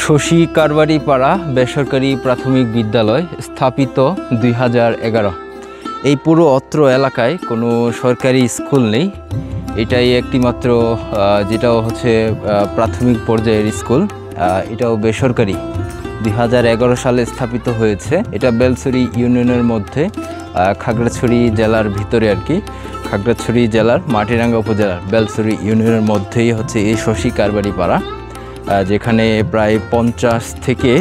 শশী কারবারি পাড়া বেসরকারি প্রাথমিক বিদ্যালয় স্থাপিত 2011। এই পুরো অত্র এলাকায় কোনো সরকারি স্কুল নেই। এটাই একটিমাত্র যেটাও হচ্ছে প্রাথমিক পর্যায়ের স্কুল। এটাও বেসরকারি, 2011 সালে স্থাপিত হয়েছে। এটা বেলছড়ি ইউনিয়নের মধ্যে, খাগড়াছড়ি জেলার ভিতরে আর কি। খাগড়াছড়ি জেলার মাটিরাঙ্গা উপজেলার বেলছড়ি ইউনিয়নের মধ্যেই হচ্ছে এই শশী কারবারি পাড়া, যেখানে প্রায় 50 থেকে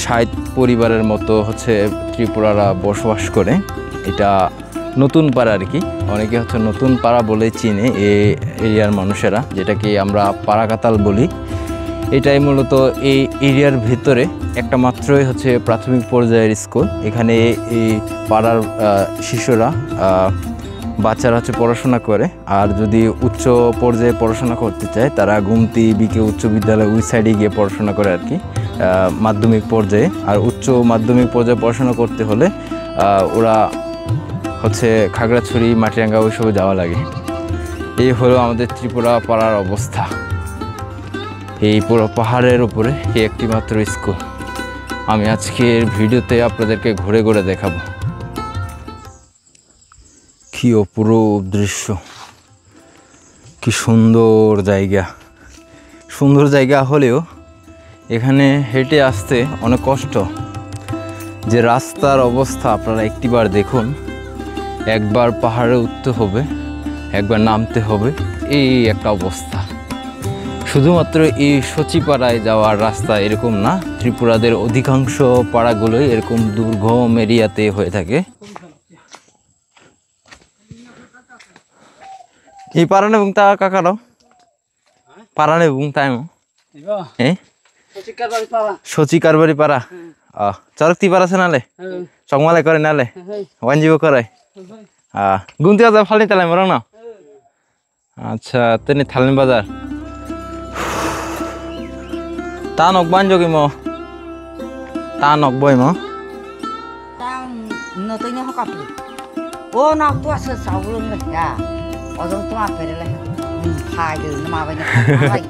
60 পরিবারের মতো হচ্ছে ত্রিপুরারা বসবাস করে। এটা নতুন পাড়া আর কি, অনেকে হচ্ছে নতুন পাড়া বলে চিনে এই এরিয়ার মানুষেরা, যেটাকে আমরা পাড়াকাতাল বলি। এটাই মূলত এই এরিয়ার ভিতরে একটা মাত্রই হচ্ছে প্রাথমিক পর্যায়ের স্কুল। এখানে এই পাড়ার শিশুরা বাচ্চারা হচ্ছে পড়াশোনা করে। আর যদি উচ্চ পর্যায়ে পড়াশোনা করতে চায় তারা গুমতি বিকে উচ্চ বিদ্যালয় ওই সাইডে গিয়ে পড়াশোনা করে আর কি, মাধ্যমিক পর্যায়ে। আর উচ্চ মাধ্যমিক পর্যায়ে পড়াশোনা করতে হলে ওরা হচ্ছে খাগড়াছড়ি মাটিরাঙ্গা ওইসবে যাওয়া লাগে। এই হলো আমাদের ত্রিপুরা পাড়ার অবস্থা। এই পুরো পাহাড়ের উপরে এই একটি মাত্র স্কুল। আমি আজকের ভিডিওতে আপনাদেরকে ঘুরে ঘুরে দেখাবো। কি অপরূপ দৃশ্য, কি সুন্দর জায়গা। সুন্দর জায়গা হলেও এখানে হেঁটে আসতে অনেক কষ্ট। যে রাস্তার অবস্থা আপনারা একটিবার দেখুন। একবার পাহাড়ে উঠতে হবে, একবার নামতে হবে, এই একটা অবস্থা। শুধুমাত্র এই শচীপাড়ায় যাওয়ার রাস্তা এরকম না, ত্রিপুরাদের অধিকাংশ পাড়াগুলোই এরকম দুর্গম এরিয়াতে হয়ে থাকে। এই পারানে বুংতা কাকারো পারানে বুংতা এ শচী কারবারি পাড়া চরকতি পাড়া আছে নালে চকমালে করে নালে ওয়ানজিব করে গুনতে যা ফালি তালাই মরং না। আচ্ছা তেনি থালনি বাজার তা নক বানজগি ম তা নক বই ম নতইনে হকাপলি ও না তো আছে সাউলন না অজন তো আপেরে লে ফাইদে না মাবাইনা ফাই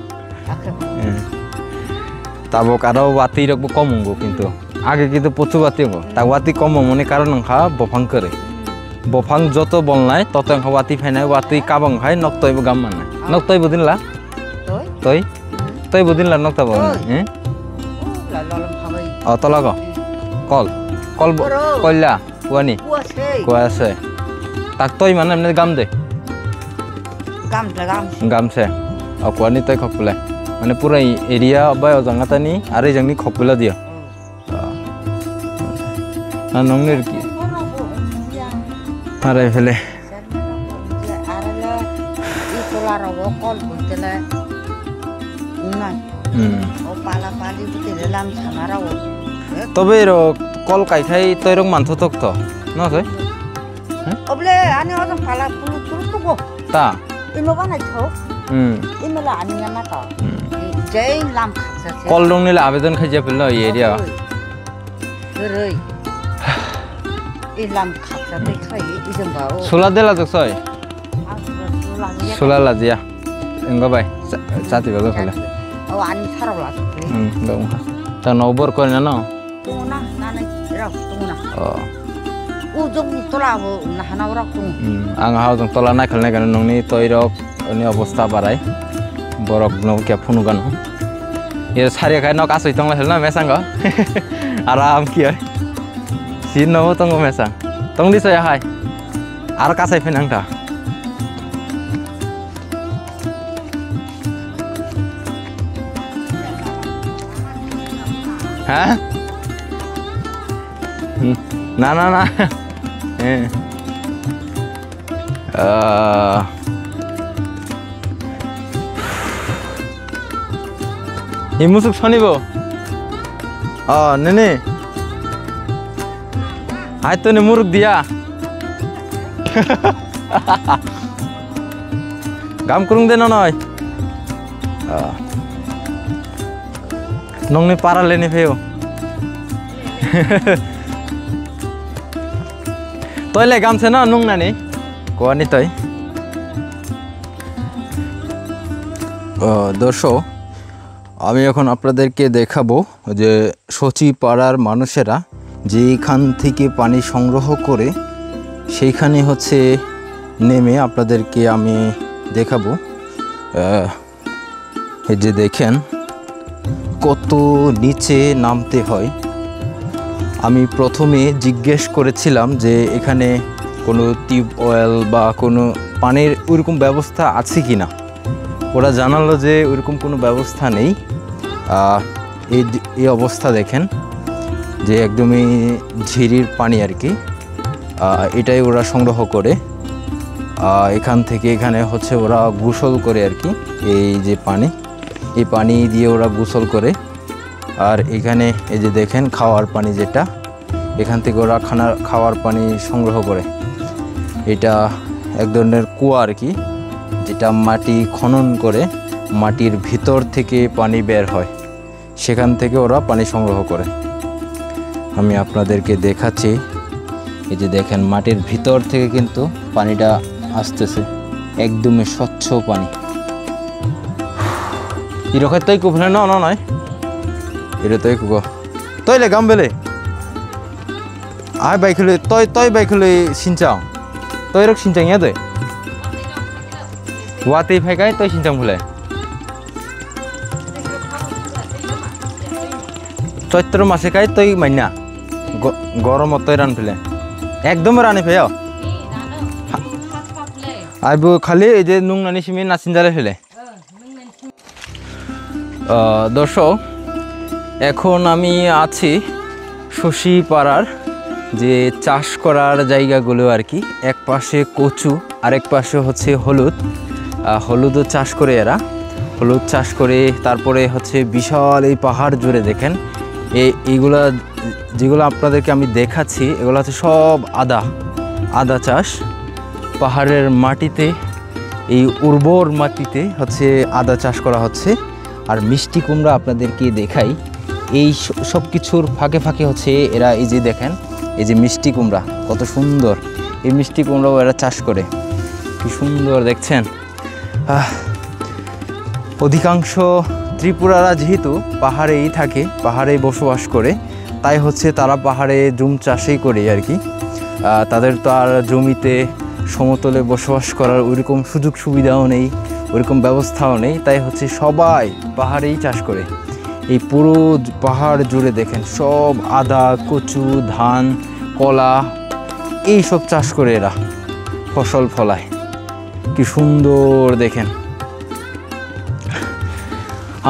তাবক আরো বাতি রকম কম হবো, কিন্তু আগে কিন্তু প্রচুর বাতি হবো। তা বাতি কম মনে কারণ খা বফাং করে বফাং যত বলনাই তত বাতি ফাইনাই বাতি কাবাং খাই নক্তইব গাম মানে নক্তই বুদিনলা তই তই বুদিনলা নক্তা বল হ্যাঁ ও তলা গ কল কল কইলা কুয়ানি কুয়া আছে তাক তই মানে এমনি গাম দে গামছে ও কুয়ানি তই খকলে মানে পুরা এরিয়া বাই অজাঙ্গাতানি আর এই জাংনি খকলা দিয়া না নংনের কি আরে ফেলে তবে কল কাইখাই তৈরক মানথ তক্ত নয় অবলে আনি অজন পালা পুরু পুরু তো তা ইনো বানাই থো ইমেলা আনি না তা জেই লাম খাচ্ছে কল দং নিলে আবেদন খাইজা ফেলল এই এরিয়া রে এই লাম খাচ্ছে দেখাই ইজম বাও সোলা দেলা জকসই সোলা লাজিয়া এঙ্গা বাই চাতি বাগা ফেলে ও আনি ছাড়াও লাগ দং তা নবর করে না তো না না নাই রাও তো না ও জং তোলাবো না হানাও রাও তো আং হাও জং তোলা না খেলনে গান নংনি তৈরক নি অবস্থা বাড়াই বরক নক কে ফোন গান এ সারিয়া খাই নক আসই তংলা হেলনা মেসাঙ্গ আরাম কি হয় সিন নও তং মেসাং তংলি সয়া হাই আর কাসাই ফেনাংটা হ্যাঁ না না না এই মুসুক শনিব নেনে আই তো নে মুরুক দিয়া গাম করুং দে নয় নংনি পারালে নি ফেও তইলে গামছে না নুং নানি কোয়ানি তই দর্শক আমি এখন আপনাদেরকে দেখাবো যে সচিপাড়ার মানুষেরা যেখান থেকে পানি সংগ্রহ করে সেইখানে হচ্ছে নেমে আপনাদেরকে আমি দেখাবো। এই যে দেখেন কত নিচে নামতে হয়। আমি প্রথমে জিজ্ঞেস করেছিলাম যে এখানে কোনো টিউবওয়েল বা কোনো পানির ওইরকম ব্যবস্থা আছে কি না। ওরা জানালো যে ওইরকম কোনো ব্যবস্থা নেই। এই অবস্থা দেখেন যে একদমই ঝিরির পানি আর কি। এটাই ওরা সংগ্রহ করে এখান থেকে এখানে হচ্ছে ওরা গোসল করে আর কি। এই যে পানি, এই পানি দিয়ে ওরা গোসল করে। আর এখানে এই যে দেখেন খাওয়ার পানি, যেটা এখান থেকে ওরা খাওয়ার পানি সংগ্রহ করে। এটা এক ধরনের কুয়া আর কি, যেটা মাটি খনন করে মাটির ভিতর থেকে পানি বের হয়, সেখান থেকে ওরা পানি সংগ্রহ করে। আমি আপনাদেরকে দেখাচ্ছি। এই যে দেখেন মাটির ভিতর থেকে কিন্তু পানিটা আসতেছে, একদমই স্বচ্ছ পানি। 이렇게 떠 있고 그냥 너너너 이래 떠 있고 떠이래 감벨레 아 바이클레 떠이 바이클레 신장 떠이럭 신장이야 돼 와테이 파이가이 떠이 신장 불래 চৈত্র মাসে কাই তৈ মাইনা গরম তৈ রান ফেলে একদম রানি ফেয় আইবো খালি এই যে নুং নানি সিমি নাচিন জালে ফেলে। দর্শক, এখন আমি আছি সচিপাড়ার যে চাষ করার জায়গাগুলো আর কি। এক পাশে কচু, আরেক পাশে হচ্ছে হলুদও চাষ করে এরা। হলুদ চাষ করে তারপরে হচ্ছে বিশাল এই পাহাড় জুড়ে দেখেন এইগুলা যেগুলো আপনাদেরকে আমি দেখাচ্ছি, এগুলো হচ্ছে সব আদা চাষ। পাহাড়ের মাটিতে, এই উর্বর মাটিতে হচ্ছে আদা চাষ করা হচ্ছে। আর মিষ্টি কুমড়া আপনাদেরকে দেখাই। এই সব কিছুর ফাঁকে ফাঁকে হচ্ছে এরা এই যে দেখেন এই যে মিষ্টি কুমড়া কত সুন্দর, এই মিষ্টি কুমড়াও এরা চাষ করে। কি সুন্দর দেখছেন। অধিকাংশ ত্রিপুরারা যেহেতু পাহাড়েই থাকে, পাহাড়েই বসবাস করে, তাই হচ্ছে তারা পাহাড়ে জুম চাষই করে আর কি। তাদের তো আর জমিতে সমতলে বসবাস করার ওইরকম সুযোগ সুবিধাও নেই, ওইরকম ব্যবস্থাও নেই। তাই হচ্ছে সবাই পাহাড়েই চাষ করে। এই পুরো পাহাড় জুড়ে দেখেন সব আদা, কচু, ধান, কলা এই সব চাষ করে এরা ফসল ফলায়। কি সুন্দর দেখেন।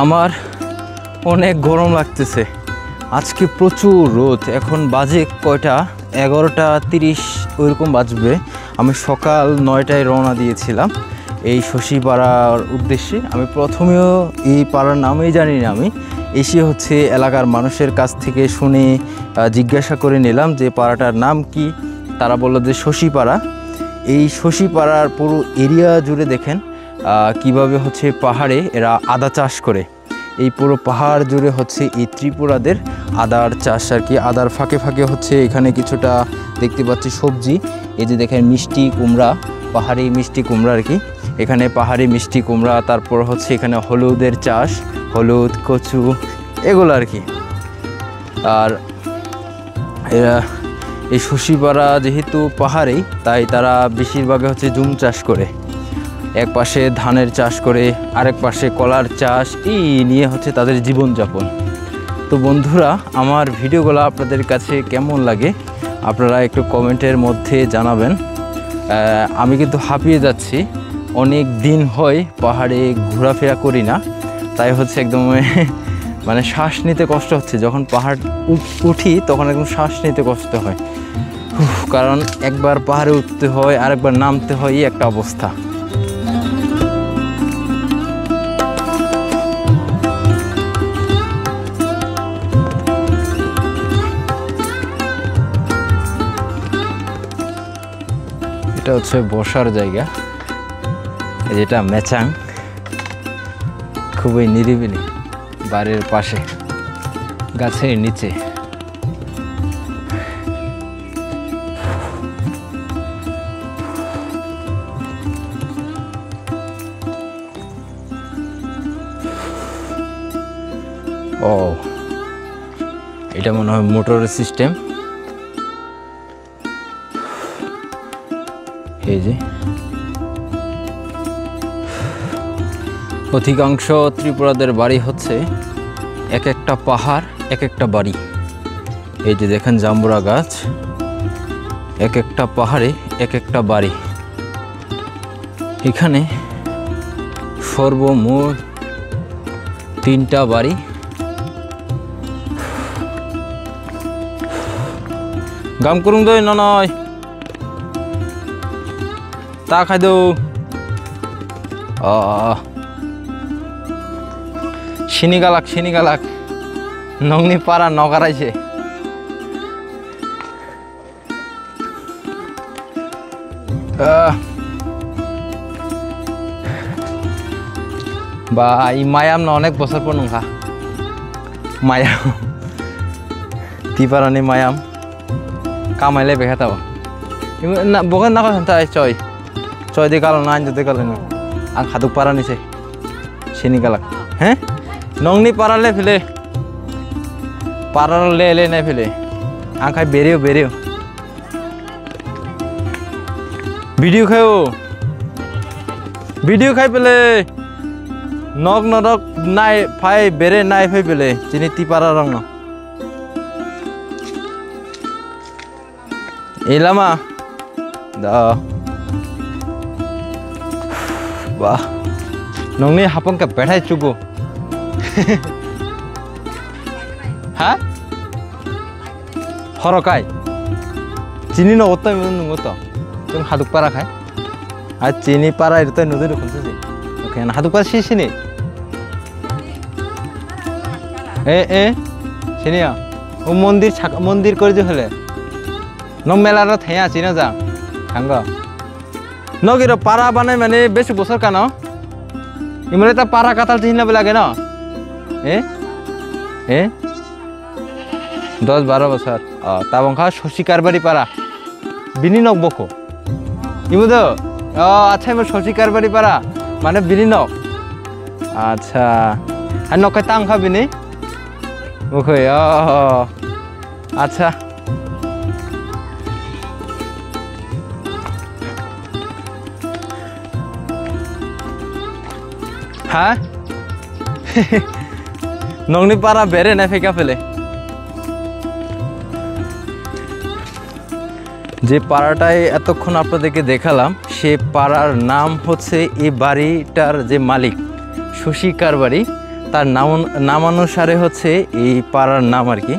আমার অনেক গরম লাগতেছে আজকে, প্রচুর রোদ। এখন বাজে কয়টা, 11:30 ওইরকম বাজবে। আমি সকাল 9টায় রওনা দিয়েছিলাম এই সচিপাড়ার উদ্দেশ্যে। আমি প্রথমেও এই পাড়ার নামই জানি না। আমি এসে হচ্ছে এলাকার মানুষের কাছ থেকে শুনে জিজ্ঞাসা করে নিলাম যে পাড়াটার নাম কি। তারা বললো যে সচিপাড়া। এই সচিপাড়ার পুরো এরিয়া জুড়ে দেখেন কিভাবে হচ্ছে পাহাড়ে এরা আদা চাষ করে। এই পুরো পাহাড় জুড়ে হচ্ছে এই ত্রিপুরাদের আদার চাষ আর কি। আদার ফাঁকে ফাঁকে হচ্ছে এখানে কিছুটা দেখতে পাচ্ছি সবজি। এই যে দেখেন মিষ্টি কুমড়া, পাহাড়ি মিষ্টি কুমড়া আর কি। এখানে পাহাড়ি মিষ্টি কুমড়া, তারপর হচ্ছে এখানে হলুদের চাষ, হলুদ, কচু এগুলো আর কি। আর এরা এই সচিপাড়া যেহেতু পাহাড়েই, তাই তারা বেশিরভাগ হচ্ছে জুম চাষ করে। এক পাশে ধানের চাষ করে, আরেক পাশে কলার চাষ, এই নিয়ে হচ্ছে তাদের জীবনযাপন। তো বন্ধুরা, আমার ভিডিওগুলো আপনাদের কাছে কেমন লাগে আপনারা একটু কমেন্টের মধ্যে জানাবেন। আমি কিন্তু হাঁপিয়ে যাচ্ছি, অনেক দিন হয় পাহাড়ে ঘোরাফেরা করি না, তাই হচ্ছে একদম মানে শ্বাস নিতে কষ্ট হচ্ছে। যখন পাহাড় উঠি তখন একদম শ্বাস নিতে কষ্ট হয়, কারণ একবার পাহাড়ে উঠতে হয় আরেকবার নামতে হয়, এই একটা অবস্থা। এটা হচ্ছে বসার জায়গা, যেটা মেচাং, খুবই নিরিবিলি, বাড়ির পাশে গাছের নিচে। ও এটা মনে হয় মোটরের সিস্টেম। এই যে অধিকাংশ ত্রিপুরাদের বাড়ি হচ্ছে এক একটা পাহাড় এক একটা বাড়ি। এই যে দেখেন জাম্বুরা গাছ, এক একটা পাহাড়ে এক একটা বাড়ি। এখানে সর্বমোট 3টা বাড়ি। গাম করুন দই নয় তা খাই দৌ সিনি গালাক নংনি পাড়া নগারাইছে। বা এই মায়াম না অনেক বছর পর নঙ্কা মায়াম তিপারানি মায়াম কামাইলে বেখাতাব না বকেন না কথা চয় চয় দিয়ে গালো না আনতে দিয়ে গালো না আং খাদুক পারা নিছে সিনি গালাক হ্যাঁ নংনি পারালে ফেলে পারালে এলে নাই ফেলে আং খাই বেরেও ভিডিও খাই পেলে নক নরক নাই ফাই বেরে নাই ফাই পেলে চিনি তিপারা রং ন এলামা দা বাহ নংনি হাপংকে বেঠাই চুগো হ্যাঁ হরকাই চিনি ন অত নঙ্গ তো তুমি হাদুক পারা খাই আর চিনি পারা এটা নদীর খুলছে ওকে হাদুক পারা সিনি এ চিনিয়া ও মন্দির করে যে হলে নং মেলার থাইয়া চিনা যা সাঙ্গ নগির পারা বানাই মানে বেশি বছর কেন ইমলে তা পারা কাতাল চিহ্ন লাগে না এ 10-12 বছর তা বংখা শশী কারবারি পারা বিনি নক বকো ইমুদ আচ্ছা এবার শশী কারবারি পারা মানে বিনি নক আচ্ছা আর নকাই তাং খাবিনি ওকে আচ্ছা হ্যাঁ নংনি পারা বেড়ে না ফেকা ফেলে যে পাড়াটায় এতক্ষণ আপনাদেরকে দেখালাম সে পাড়ার নাম হচ্ছে এই বাড়িটার যে মালিক শশী কারবারি তার নামানুসারে হচ্ছে এই পাড়ার নাম আর কি।